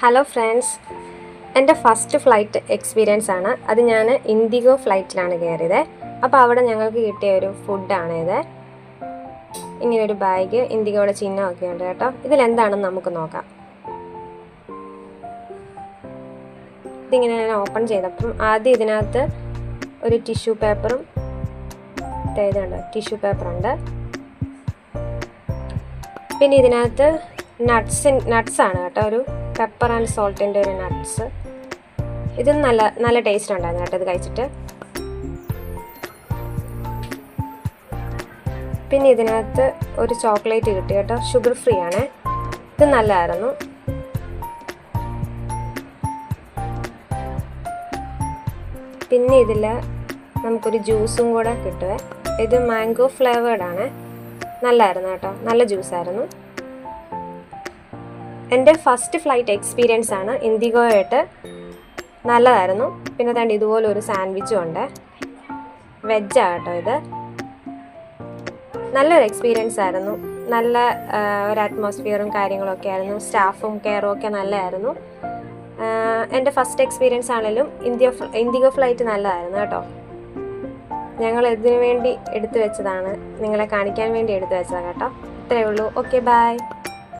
Hello friends, എൻ്റെ first flight experience ആണ്. അത് ഞാൻ ഇൻഡിഗോ ഫ്ലൈറ്റിലാണ് കയറിയത്. അപ്പോൾ അവിടെ ഞങ്ങൾക്ക് കിട്ടിയ ഒരു ഫുഡാണിത്. ഇങ്ങനൊരു ബാഗ്, ഇൻഡിഗോയുടെ ചിഹ്നമൊക്കെ ഉണ്ട് കേട്ടോ. ഇതിലെന്താണെന്ന് നമുക്ക് നോക്കാം. ഇതിങ്ങനെ ഞാൻ ഓപ്പൺ ചെയ്തപ്പം ആദ്യം ഇതിനകത്ത് ഒരു ടിഷ്യൂ പേപ്പറും ടിഷ്യൂ പേപ്പറുണ്ട്. പിന്നെ ഇതിനകത്ത് നട്ട്സാണ് കേട്ടോ, ഒരു പെപ്പർ ആൻഡ് സോൾട്ടിൻ്റെ ഒരു നട്ട്സ്. ഇത് നല്ല ടേസ്റ്റ് ഉണ്ടായിരുന്നു കേട്ടോ ഇത് കഴിച്ചിട്ട്. പിന്നെ ഇതിനകത്ത് ഒരു ചോക്ലേറ്റ് കിട്ടി കേട്ടോ, ഷുഗർ ഫ്രീ ആണ്. ഇത് നല്ലതായിരുന്നു. പിന്നെ ഇതിൽ നമുക്കൊരു ജ്യൂസും കൂടെ കിട്ടുവേ. ഇത് മാംഗോ ഫ്ലേവേർഡ് ആണ്. നല്ലതായിരുന്നു കേട്ടോ, നല്ല ജ്യൂസായിരുന്നു. എൻ്റെ ഫസ്റ്റ് ഫ്ലൈറ്റ് എക്സ്പീരിയൻസ് ആണ്. ഇൻഡിഗോയായിട്ട് നല്ലതായിരുന്നു. പിന്നെ തന്നെ ഇതുപോലെ ഒരു സാൻഡ്വിച്ചും ഉണ്ട്, വെജാണ് കേട്ടോ ഇത്. നല്ലൊരു എക്സ്പീരിയൻസ് ആയിരുന്നു. നല്ല ഒരു അറ്റ്മോസ്ഫിയറും കാര്യങ്ങളൊക്കെ ആയിരുന്നു. സ്റ്റാഫും കെയറും ഒക്കെ നല്ലതായിരുന്നു. എൻ്റെ ഫസ്റ്റ് എക്സ്പീരിയൻസ് ആണെങ്കിലും ഇൻഡിഗോ ഫ്ലൈറ്റ് നല്ലതായിരുന്നു കേട്ടോ. ഞങ്ങൾ ഇതിനു വേണ്ടി എടുത്തു വെച്ചതാണ്, നിങ്ങളെ കാണിക്കാൻ വേണ്ടി എടുത്തു വെച്ചതാണ് കേട്ടോ. ഇത്രയേ ഉള്ളൂ. Okay, by.